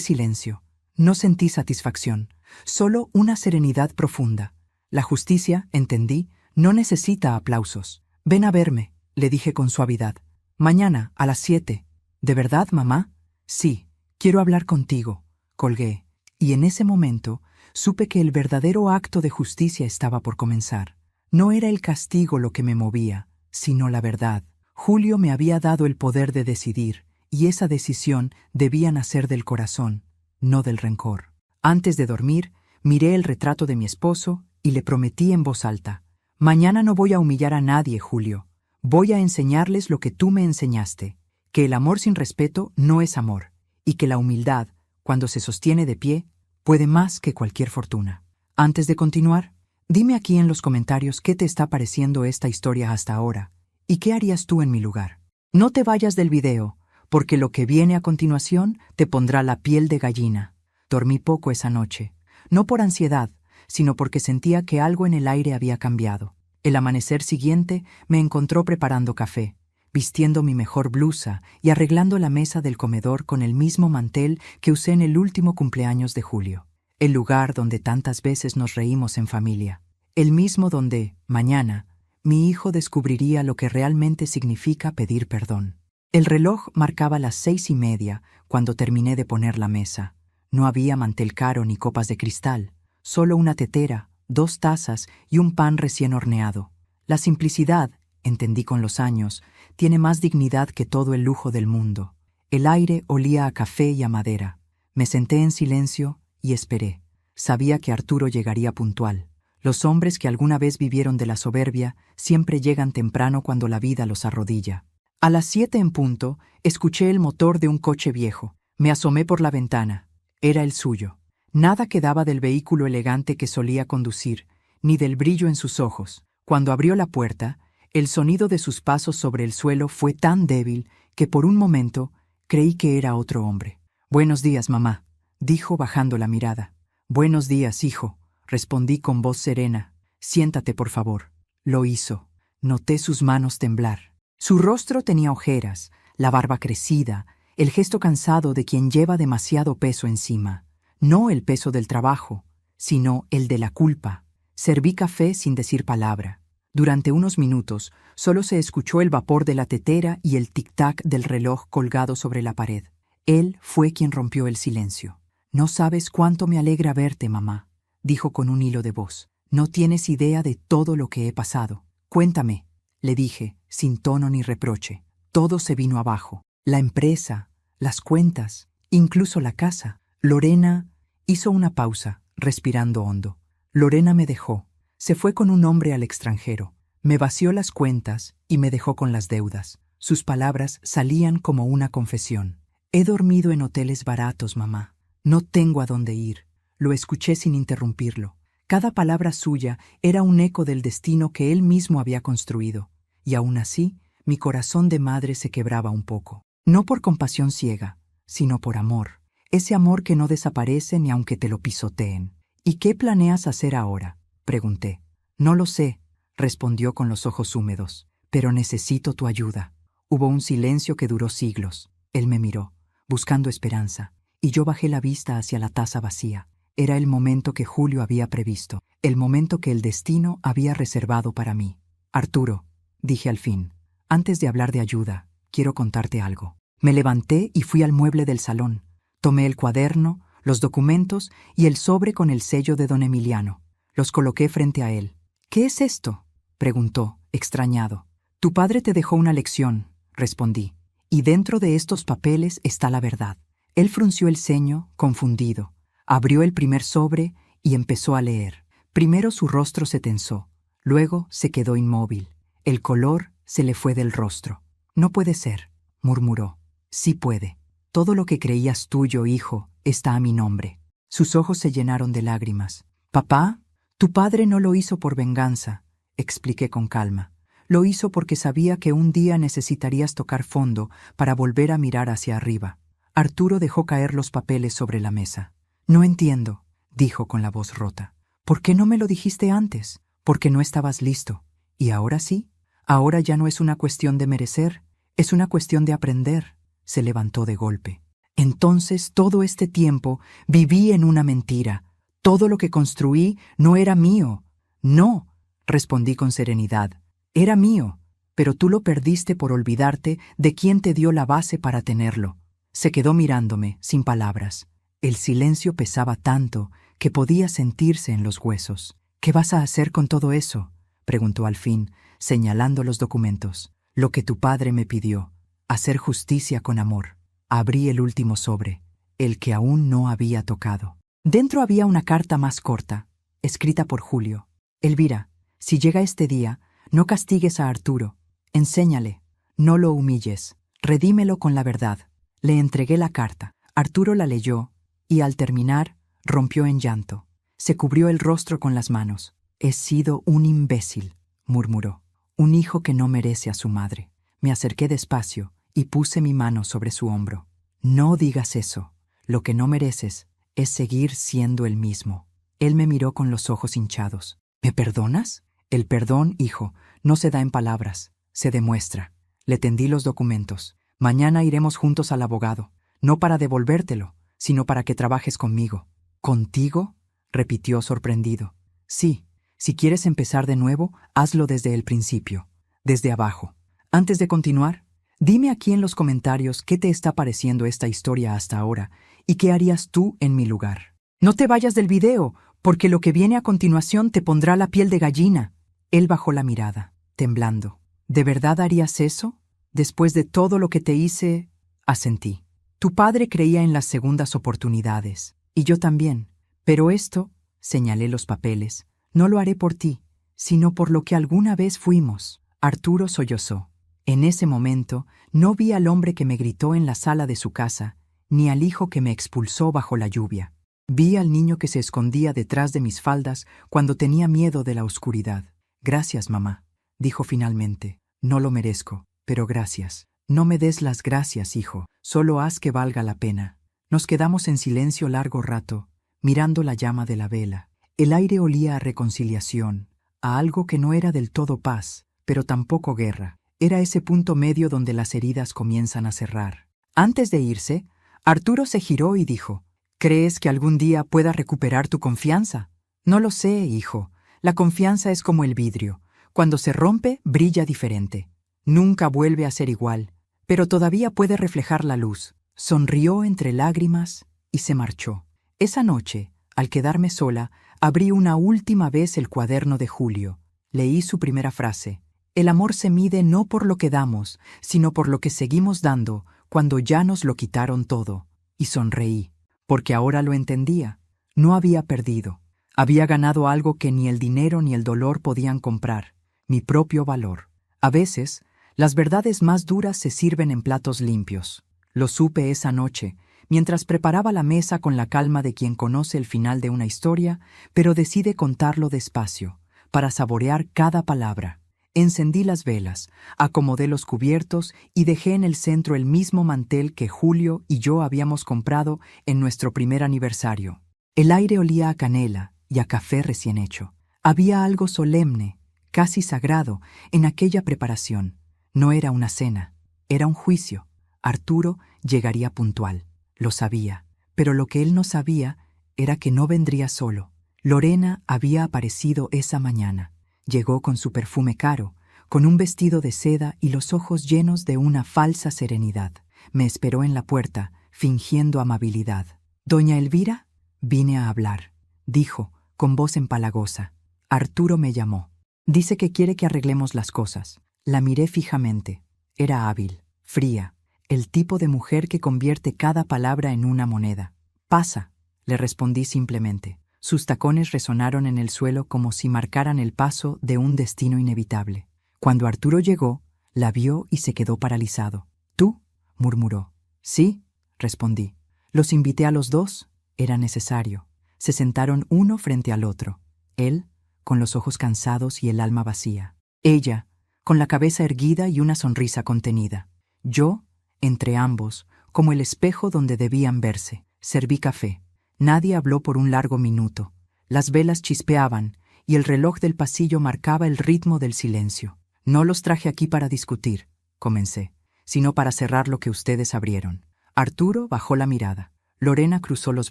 silencio. No sentí satisfacción, solo una serenidad profunda. La justicia, entendí, no necesita aplausos. Ven a verme, le dije con suavidad. Mañana, a las 7. ¿De verdad, mamá? Sí, quiero hablar contigo. Colgué, y en ese momento supe que el verdadero acto de justicia estaba por comenzar. No era el castigo lo que me movía, sino la verdad. Julio me había dado el poder de decidir, y esa decisión debía nacer del corazón, no del rencor. Antes de dormir, miré el retrato de mi esposo y le prometí en voz alta: mañana no voy a humillar a nadie, Julio. Voy a enseñarles lo que tú me enseñaste, que el amor sin respeto no es amor, y que la humildad, cuando se sostiene de pie, puede más que cualquier fortuna. Antes de continuar, dime aquí en los comentarios qué te está pareciendo esta historia hasta ahora, y qué harías tú en mi lugar. No te vayas del video, porque lo que viene a continuación te pondrá la piel de gallina. Dormí poco esa noche, no por ansiedad, sino porque sentía que algo en el aire había cambiado. El amanecer siguiente me encontró preparando café, vistiendo mi mejor blusa y arreglando la mesa del comedor con el mismo mantel que usé en el último cumpleaños de Julio. El lugar donde tantas veces nos reímos en familia. El mismo donde, mañana, mi hijo descubriría lo que realmente significa pedir perdón. El reloj marcaba las 6:30 cuando terminé de poner la mesa. No había mantel caro ni copas de cristal, solo una tetera, 2 tazas y un pan recién horneado. La simplicidad, entendí con los años, tiene más dignidad que todo el lujo del mundo. El aire olía a café y a madera. Me senté en silencio y esperé. Sabía que Arturo llegaría puntual. Los hombres que alguna vez vivieron de la soberbia siempre llegan temprano cuando la vida los arrodilla. A las 7 en punto, escuché el motor de un coche viejo. Me asomé por la ventana. Era el suyo. Nada quedaba del vehículo elegante que solía conducir, ni del brillo en sus ojos. Cuando abrió la puerta, el sonido de sus pasos sobre el suelo fue tan débil que por un momento creí que era otro hombre. «Buenos días, mamá», dijo bajando la mirada. «Buenos días, hijo», respondí con voz serena. «Siéntate, por favor». Lo hizo. Noté sus manos temblar. Su rostro tenía ojeras, la barba crecida, el gesto cansado de quien lleva demasiado peso encima. No el peso del trabajo, sino el de la culpa. Serví café sin decir palabra. Durante unos minutos solo se escuchó el vapor de la tetera y el tic-tac del reloj colgado sobre la pared. Él fue quien rompió el silencio. «No sabes cuánto me alegra verte, mamá», dijo con un hilo de voz. «No tienes idea de todo lo que he pasado. Cuéntame», le dije, sin tono ni reproche. Todo se vino abajo. La empresa, las cuentas, incluso la casa. Lorena hizo una pausa, respirando hondo. Lorena me dejó. Se fue con un hombre al extranjero. Me vació las cuentas y me dejó con las deudas. Sus palabras salían como una confesión. «He dormido en hoteles baratos, mamá. No tengo a dónde ir». Lo escuché sin interrumpirlo. Cada palabra suya era un eco del destino que él mismo había construido. Y aún así, mi corazón de madre se quebraba un poco. No por compasión ciega, sino por amor. Ese amor que no desaparece ni aunque te lo pisoteen. «¿Y qué planeas hacer ahora?», pregunté. «No lo sé», respondió con los ojos húmedos. «Pero necesito tu ayuda». Hubo un silencio que duró siglos. Él me miró, buscando esperanza, y yo bajé la vista hacia la taza vacía. Era el momento que Julio había previsto, el momento que el destino había reservado para mí. «Arturo», dije al fin, «antes de hablar de ayuda, quiero contarte algo». Me levanté y fui al mueble del salón. Tomé el cuaderno, los documentos y el sobre con el sello de don Emiliano. Los coloqué frente a él. «¿Qué es esto?», preguntó, extrañado. «Tu padre te dejó una lección», respondí, «y dentro de estos papeles está la verdad». Él frunció el ceño, confundido. Abrió el primer sobre y empezó a leer. Primero su rostro se tensó, luego se quedó inmóvil. El color se le fue del rostro. «No puede ser», murmuró. «Sí puede. Todo lo que creías tuyo, hijo, está a mi nombre». Sus ojos se llenaron de lágrimas. «Papá, tu padre no lo hizo por venganza», expliqué con calma. «Lo hizo porque sabía que un día necesitarías tocar fondo para volver a mirar hacia arriba». Arturo dejó caer los papeles sobre la mesa. «No entiendo», dijo con la voz rota. «¿Por qué no me lo dijiste antes? Porque no estabas listo. ¿Y ahora sí? Ahora ya no es una cuestión de merecer, es una cuestión de aprender». Se levantó de golpe. «Entonces todo este tiempo viví en una mentira. Todo lo que construí no era mío». «No», respondí con serenidad. «Era mío, pero tú lo perdiste por olvidarte de quién te dio la base para tenerlo». Se quedó mirándome, sin palabras. El silencio pesaba tanto que podía sentirse en los huesos. «¿Qué vas a hacer con todo eso?», preguntó al fin, señalando los documentos. «Lo que tu padre me pidió, hacer justicia con amor». Abrí el último sobre, el que aún no había tocado. Dentro había una carta más corta, escrita por Julio. «Elvira, si llega este día, no castigues a Arturo. Enséñale, no lo humilles, redímelo con la verdad». Le entregué la carta. Arturo la leyó y, al terminar, rompió en llanto. Se cubrió el rostro con las manos. «He sido un imbécil», murmuró. «Un hijo que no merece a su madre». Me acerqué despacio y puse mi mano sobre su hombro. «No digas eso. Lo que no mereces es seguir siendo el mismo». Él me miró con los ojos hinchados. «¿Me perdonas?». «El perdón, hijo, no se da en palabras, se demuestra». Le tendí los documentos. «Mañana iremos juntos al abogado, no para devolvértelo, sino para que trabajes conmigo». «¿Contigo?», repitió sorprendido. «Sí, si quieres empezar de nuevo, hazlo desde el principio, desde abajo. Antes de continuar, dime aquí en los comentarios qué te está pareciendo esta historia hasta ahora y qué harías tú en mi lugar. No te vayas del video, porque lo que viene a continuación te pondrá la piel de gallina». Él bajó la mirada, temblando. «¿De verdad harías eso? Después de todo lo que te hice», asentí. «Tu padre creía en las segundas oportunidades, y yo también. Pero esto», señalé los papeles, «no lo haré por ti, sino por lo que alguna vez fuimos». Arturo sollozó. En ese momento no vi al hombre que me gritó en la sala de su casa, ni al hijo que me expulsó bajo la lluvia. Vi al niño que se escondía detrás de mis faldas cuando tenía miedo de la oscuridad. «Gracias, mamá», dijo finalmente. «No lo merezco, pero gracias». «No me des las gracias, hijo, solo haz que valga la pena». Nos quedamos en silencio largo rato, mirando la llama de la vela. El aire olía a reconciliación, a algo que no era del todo paz, pero tampoco guerra. Era ese punto medio donde las heridas comienzan a cerrar. Antes de irse, Arturo se giró y dijo: ¿Crees que algún día pueda recuperar tu confianza? No lo sé, hijo. La confianza es como el vidrio. Cuando se rompe, brilla diferente. Nunca vuelve a ser igual, pero todavía puede reflejar la luz. Sonrió entre lágrimas y se marchó. Esa noche, al quedarme sola, abrí una última vez el cuaderno de Julio. Leí su primera frase. El amor se mide no por lo que damos, sino por lo que seguimos dando cuando ya nos lo quitaron todo. Y sonreí, porque ahora lo entendía. No había perdido. Había ganado algo que ni el dinero ni el dolor podían comprar, mi propio valor. A veces, las verdades más duras se sirven en platos limpios. Lo supe esa noche, mientras preparaba la mesa con la calma de quien conoce el final de una historia, pero decide contarlo despacio, para saborear cada palabra. Encendí las velas, acomodé los cubiertos y dejé en el centro el mismo mantel que Julio y yo habíamos comprado en nuestro primer aniversario. El aire olía a canela y a café recién hecho. Había algo solemne, casi sagrado, en aquella preparación. No era una cena, era un juicio. Arturo llegaría puntual, lo sabía, pero lo que él no sabía era que no vendría solo. Lorena había aparecido esa mañana. Llegó con su perfume caro, con un vestido de seda y los ojos llenos de una falsa serenidad. Me esperó en la puerta, fingiendo amabilidad. «Doña Elvira, vine a hablar», dijo, con voz empalagosa. Arturo me llamó. Dice que quiere que arreglemos las cosas. La miré fijamente. Era hábil, fría, el tipo de mujer que convierte cada palabra en una moneda. «Pasa», le respondí simplemente. Sus tacones resonaron en el suelo como si marcaran el paso de un destino inevitable. Cuando Arturo llegó, la vio y se quedó paralizado. «¿Tú?», murmuró. «Sí», respondí. Los invité a los dos. Era necesario. Se sentaron uno frente al otro. Él, con los ojos cansados y el alma vacía. Ella, con la cabeza erguida y una sonrisa contenida. Yo, entre ambos, como el espejo donde debían verse. Serví café. Nadie habló por un largo minuto. Las velas chispeaban y el reloj del pasillo marcaba el ritmo del silencio. «No los traje aquí para discutir», comencé, «sino para cerrar lo que ustedes abrieron». Arturo bajó la mirada. Lorena cruzó los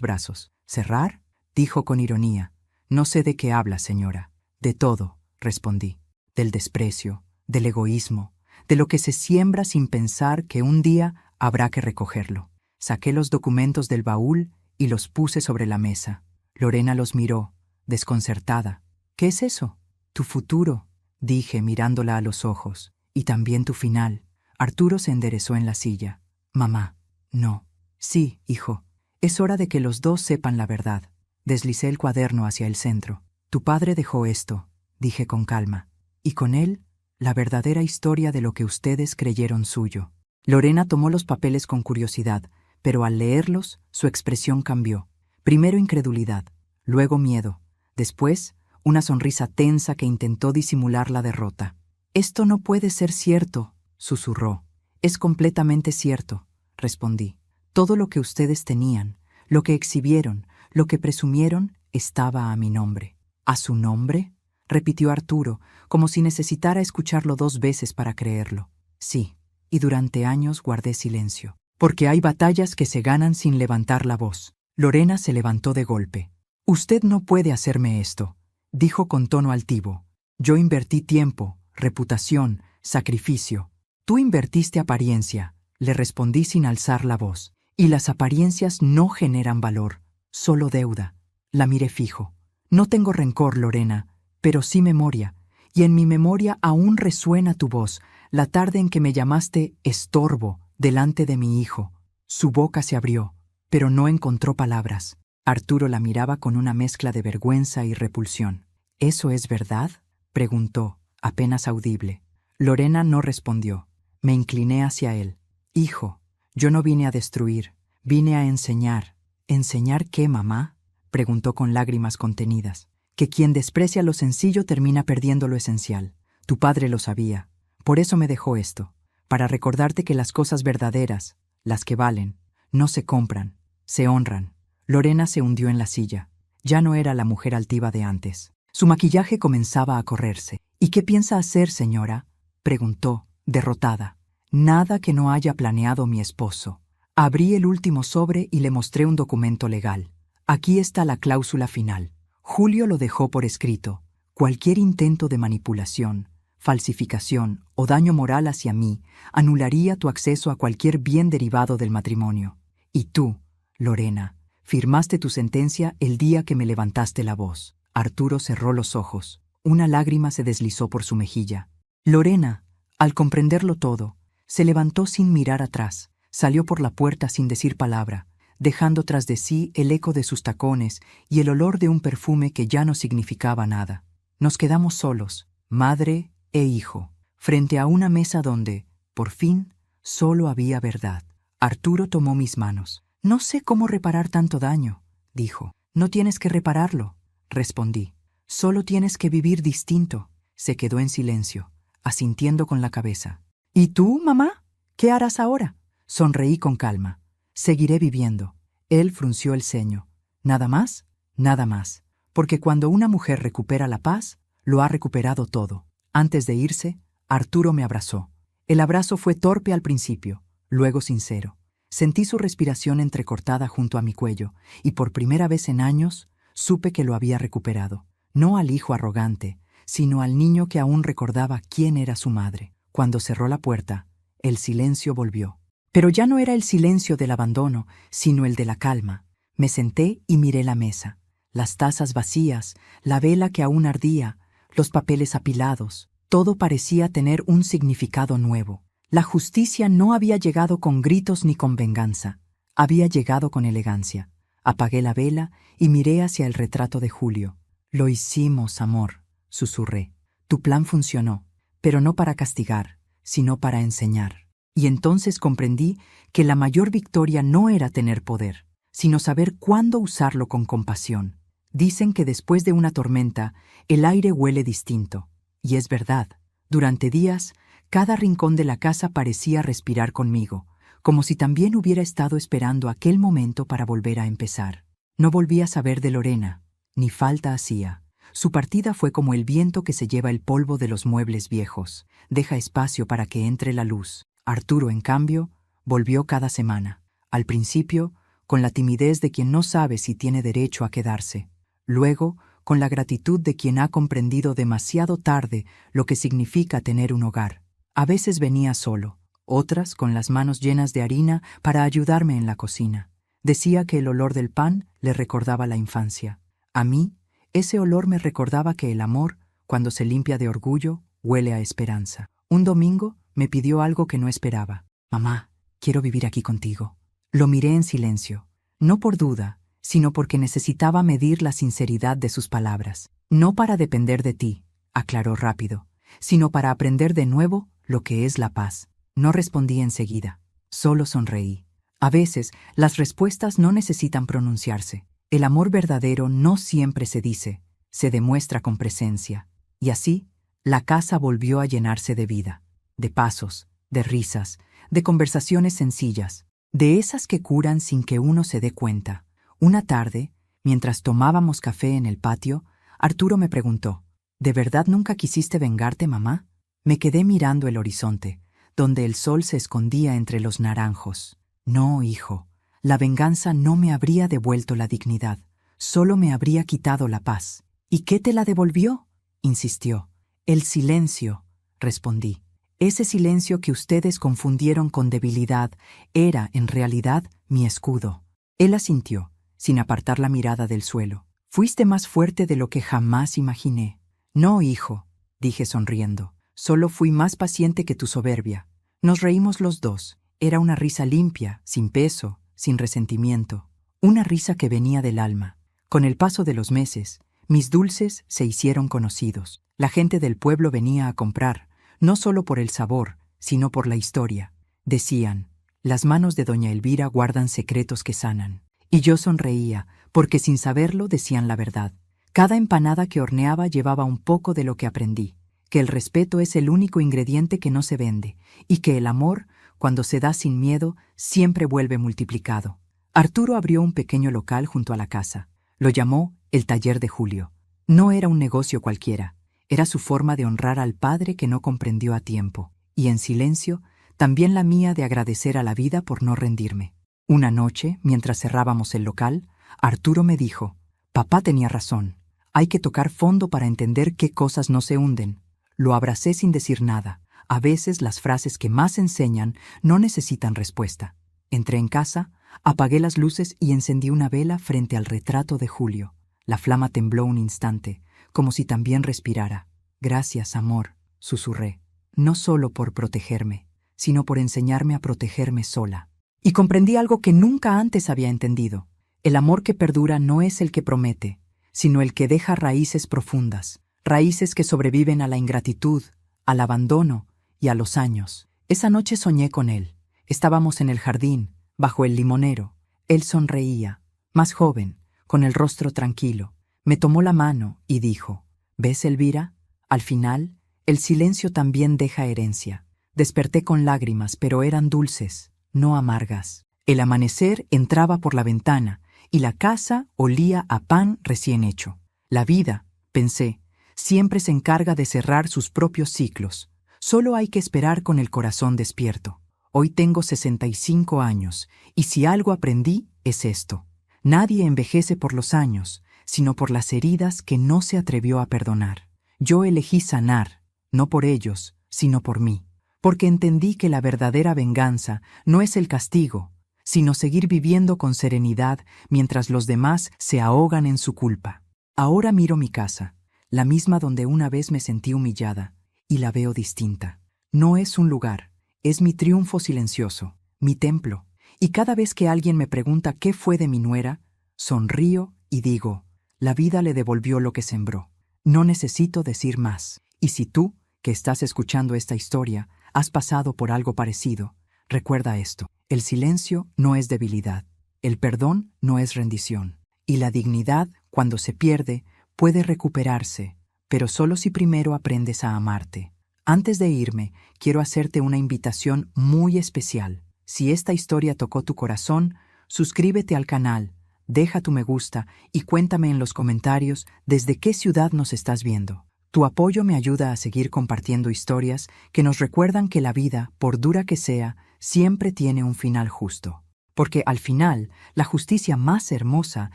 brazos. «¿Cerrar?», dijo con ironía. «No sé de qué habla, señora». «De todo», respondí. «Del desprecio, del egoísmo, de lo que se siembra sin pensar que un día habrá que recogerlo». Saqué los documentos del baúl y los puse sobre la mesa. Lorena los miró, desconcertada. «¿Qué es eso?». «Tu futuro», dije mirándola a los ojos, «y también tu final». Arturo se enderezó en la silla. «Mamá, no». «Sí, hijo, es hora de que los dos sepan la verdad». Deslicé el cuaderno hacia el centro. «Tu padre dejó esto», dije con calma, «y con él la verdadera historia de lo que ustedes creyeron suyo». Lorena tomó los papeles con curiosidad, pero al leerlos, su expresión cambió. Primero incredulidad, luego miedo, después una sonrisa tensa que intentó disimular la derrota. «Esto no puede ser cierto», susurró. «Es completamente cierto», respondí. «Todo lo que ustedes tenían, lo que exhibieron, lo que presumieron, estaba a mi nombre». «¿A su nombre?», repitió Arturo, como si necesitara escucharlo 2 veces para creerlo. «Sí, y durante años guardé silencio. Porque hay batallas que se ganan sin levantar la voz». Lorena se levantó de golpe. «Usted no puede hacerme esto», dijo con tono altivo. «Yo invertí tiempo, reputación, sacrificio». «Tú invertiste apariencia», le respondí sin alzar la voz. «Y las apariencias no generan valor, solo deuda». La miré fijo. «No tengo rencor, Lorena, pero sí memoria, y en mi memoria aún resuena tu voz, la tarde en que me llamaste estorbo delante de mi hijo». Su boca se abrió, pero no encontró palabras. Arturo la miraba con una mezcla de vergüenza y repulsión. «¿Eso es verdad?», preguntó, apenas audible. Lorena no respondió. Me incliné hacia él. «Hijo, yo no vine a destruir, vine a enseñar». «¿Enseñar qué, mamá?», preguntó con lágrimas contenidas. «Que quien desprecia lo sencillo termina perdiendo lo esencial. Tu padre lo sabía. Por eso me dejó esto, para recordarte que las cosas verdaderas, las que valen, no se compran, se honran». Lorena se hundió en la silla. Ya no era la mujer altiva de antes. Su maquillaje comenzaba a correrse. «¿Y qué piensa hacer, señora?», preguntó, derrotada. «Nada que no haya planeado mi esposo». Abrí el último sobre y le mostré un documento legal. Aquí está la cláusula final. Julio lo dejó por escrito. Cualquier intento de manipulación, falsificación o daño moral hacia mí anularía tu acceso a cualquier bien derivado del matrimonio. Y tú, Lorena, firmaste tu sentencia el día que me levantaste la voz. Arturo cerró los ojos. Una lágrima se deslizó por su mejilla. Lorena, al comprenderlo todo, se levantó sin mirar atrás. Salió por la puerta sin decir palabra, dejando tras de sí el eco de sus tacones y el olor de un perfume que ya no significaba nada. Nos quedamos solos, madre e hijo, frente a una mesa donde, por fin, solo había verdad. Arturo tomó mis manos. No sé cómo reparar tanto daño, dijo. No tienes que repararlo, respondí. Solo tienes que vivir distinto. Se quedó en silencio, asintiendo con la cabeza. ¿Y tú, mamá? ¿Qué harás ahora? Sonreí con calma. Seguiré viviendo. Él frunció el ceño. ¿Nada más? Nada más. Porque cuando una mujer recupera la paz, lo ha recuperado todo. Antes de irse, Arturo me abrazó. El abrazo fue torpe al principio, luego sincero. Sentí su respiración entrecortada junto a mi cuello, y por primera vez en años supe que lo había recuperado. No al hijo arrogante, sino al niño que aún recordaba quién era su madre. Cuando cerró la puerta, el silencio volvió. Pero ya no era el silencio del abandono, sino el de la calma. Me senté y miré la mesa. Las tazas vacías, la vela que aún ardía, los papeles apilados, todo parecía tener un significado nuevo. La justicia no había llegado con gritos ni con venganza, había llegado con elegancia. Apagué la vela y miré hacia el retrato de Julio. Lo hicimos, amor, susurré. Tu plan funcionó, pero no para castigar, sino para enseñar. Y entonces comprendí que la mayor victoria no era tener poder, sino saber cuándo usarlo con compasión. Dicen que después de una tormenta, el aire huele distinto. Y es verdad. Durante días, cada rincón de la casa parecía respirar conmigo, como si también hubiera estado esperando aquel momento para volver a empezar. No volví a saber de Lorena, ni falta hacía. Su partida fue como el viento que se lleva el polvo de los muebles viejos. Deja espacio para que entre la luz. Arturo, en cambio, volvió cada semana. Al principio, con la timidez de quien no sabe si tiene derecho a quedarse. Luego, con la gratitud de quien ha comprendido demasiado tarde lo que significa tener un hogar. A veces venía solo, otras con las manos llenas de harina para ayudarme en la cocina. Decía que el olor del pan le recordaba la infancia. A mí, ese olor me recordaba que el amor, cuando se limpia de orgullo, huele a esperanza. Un domingo me pidió algo que no esperaba. Mamá, quiero vivir aquí contigo. Lo miré en silencio, no por duda, sino porque necesitaba medir la sinceridad de sus palabras. No para depender de ti, aclaró rápido, sino para aprender de nuevo lo que es la paz. No respondí enseguida, solo sonreí. A veces, las respuestas no necesitan pronunciarse. El amor verdadero no siempre se dice, se demuestra con presencia. Y así, la casa volvió a llenarse de vida, de pasos, de risas, de conversaciones sencillas, de esas que curan sin que uno se dé cuenta. Una tarde, mientras tomábamos café en el patio, Arturo me preguntó, ¿de verdad nunca quisiste vengarte, mamá? Me quedé mirando el horizonte, donde el sol se escondía entre los naranjos. No, hijo, la venganza no me habría devuelto la dignidad, solo me habría quitado la paz. ¿Y qué te la devolvió?, insistió. El silencio, respondí. Ese silencio que ustedes confundieron con debilidad era, en realidad, mi escudo. Él asintió, sin apartar la mirada del suelo. Fuiste más fuerte de lo que jamás imaginé. No, hijo, dije sonriendo. Solo fui más paciente que tu soberbia. Nos reímos los dos. Era una risa limpia, sin peso, sin resentimiento. Una risa que venía del alma. Con el paso de los meses, mis dulces se hicieron conocidos. La gente del pueblo venía a comprar, no solo por el sabor, sino por la historia. Decían, las manos de doña Elvira guardan secretos que sanan. Y yo sonreía, porque sin saberlo decían la verdad. Cada empanada que horneaba llevaba un poco de lo que aprendí, que el respeto es el único ingrediente que no se vende, y que el amor, cuando se da sin miedo, siempre vuelve multiplicado. Arturo abrió un pequeño local junto a la casa. Lo llamó el taller de Julio. No era un negocio cualquiera. Era su forma de honrar al padre que no comprendió a tiempo, y en silencio, también la mía de agradecer a la vida por no rendirme. Una noche, mientras cerrábamos el local, Arturo me dijo: «Papá tenía razón. Hay que tocar fondo para entender qué cosas no se hunden». Lo abracé sin decir nada. A veces las frases que más enseñan no necesitan respuesta. Entré en casa, apagué las luces y encendí una vela frente al retrato de Julio. La flama tembló un instante, como si también respirara. «Gracias, amor», susurré, no solo por protegerme, sino por enseñarme a protegerme sola. Y comprendí algo que nunca antes había entendido. El amor que perdura no es el que promete, sino el que deja raíces profundas, raíces que sobreviven a la ingratitud, al abandono y a los años. Esa noche soñé con él. Estábamos en el jardín, bajo el limonero. Él sonreía, más joven, con el rostro tranquilo. Me tomó la mano y dijo: «¿Ves, Elvira? Al final, el silencio también deja herencia». Desperté con lágrimas, pero eran dulces, no amargas. El amanecer entraba por la ventana y la casa olía a pan recién hecho. La vida, pensé, siempre se encarga de cerrar sus propios ciclos. Solo hay que esperar con el corazón despierto. Hoy tengo 65 años, y si algo aprendí es esto: nadie envejece por los años, sino por las heridas que no se atrevió a perdonar. Yo elegí sanar, no por ellos, sino por mí, porque entendí que la verdadera venganza no es el castigo, sino seguir viviendo con serenidad mientras los demás se ahogan en su culpa. Ahora miro mi casa, la misma donde una vez me sentí humillada, y la veo distinta. No es un lugar, es mi triunfo silencioso, mi templo. Y cada vez que alguien me pregunta qué fue de mi nuera, sonrío y digo: la vida le devolvió lo que sembró. No necesito decir más. Y si tú, que estás escuchando esta historia, has pasado por algo parecido, recuerda esto: el silencio no es debilidad, el perdón no es rendición, y la dignidad, cuando se pierde, puede recuperarse, pero solo si primero aprendes a amarte. Antes de irme, quiero hacerte una invitación muy especial. Si esta historia tocó tu corazón, suscríbete al canal, deja tu me gusta y cuéntame en los comentarios desde qué ciudad nos estás viendo. Tu apoyo me ayuda a seguir compartiendo historias que nos recuerdan que la vida, por dura que sea, siempre tiene un final justo. Porque al final, la justicia más hermosa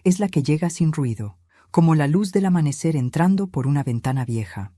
es la que llega sin ruido, como la luz del amanecer entrando por una ventana vieja.